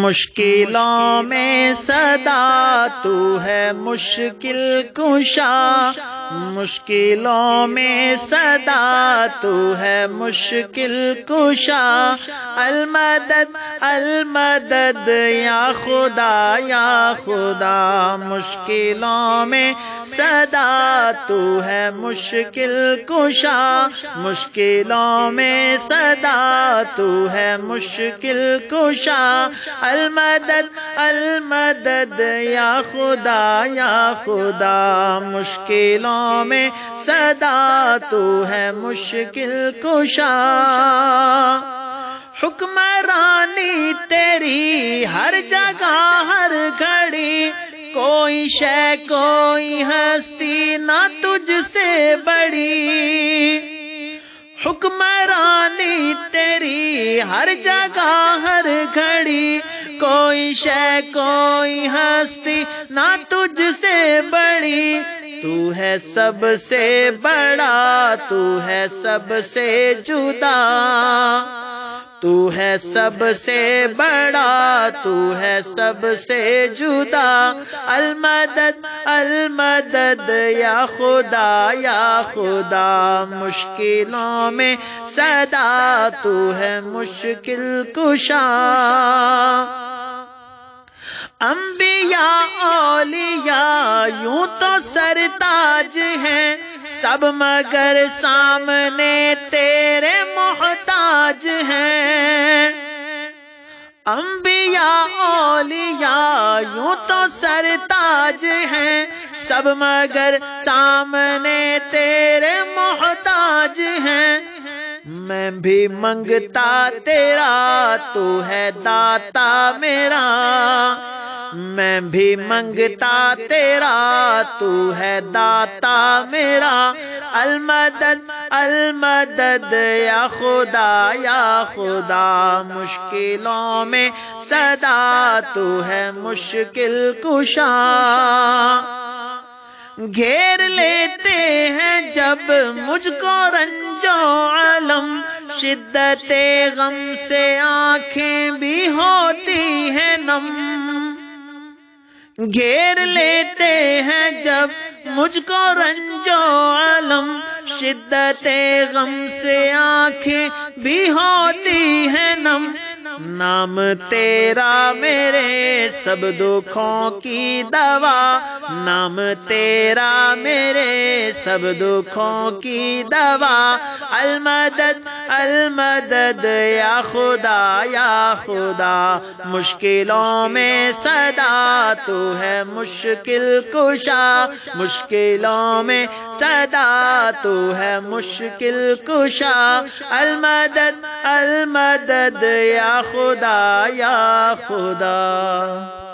مشکلوں میں صدا تو ہے مشکل کشا، مشکلوں میں صدا تو ہے مشکل کشا، المدد المدد یا خدا یا خدا، مشکلوں میں صدا تو ہے مشکل کشا، مشکلوں میں صدا تو ہے مشکل کشا، المدد المدد یا خدا یا خدا، مشکلوں میں صدا تو ہے مشکل کشا۔ حکمرانی تیری ہر جگہ ہر گھڑی، کوئی شے کوئی ہستی نہ تجھ سے بڑی، حکمرانی تیری ہر جگہ ہر گھڑی، کوئی شے کوئی ہستی نہ تجھ سے بڑی، تو ہے سب سے بڑا تو ہے سب سے جدا، تو ہے سب سے بڑا تو ہے سب سے جدا، المدد المدد یا خدا یا خدا، مشکلوں میں صدا تو ہے مشکل کشا۔ انبیاء اولیاء یوں تو سرتاج ہیں، سب مگر سامنے تیرے محتاج ہیں، انبیاء اولیاء یوں تو سرتاج ہیں، سب مگر سامنے تیرے محتاج ہیں، میں بھی منگتا تیرا تو ہے داتا میرا، میں بھی منگتا تیرا تو ہے داتا میرا، المدد المدد یا خدا یا خدا، مشکلوں میں صدا تو ہے مشکل کشا۔ گھیر لیتے ہیں جب مجھ کو رنج و علم، شدت غم سے آنکھیں بھی ہوتی ہیں نم، گھیر لیتے ہیں جب مجھ کو رنج و علم، شدت غم سے آنکھیں بھی ہوتی ہیں نم، نام تیرا میرے سب دکھوں کی دوا، نام تیرا میرے سب دکھوں کی دوا، المدد المدد یا خدا یا خدا، مشکلوں میں صدا تو ہے مشکل کشا، مشکلوں میں صدا تو ہے مشکل کشا، المدد المدد یا خدا یا خدا۔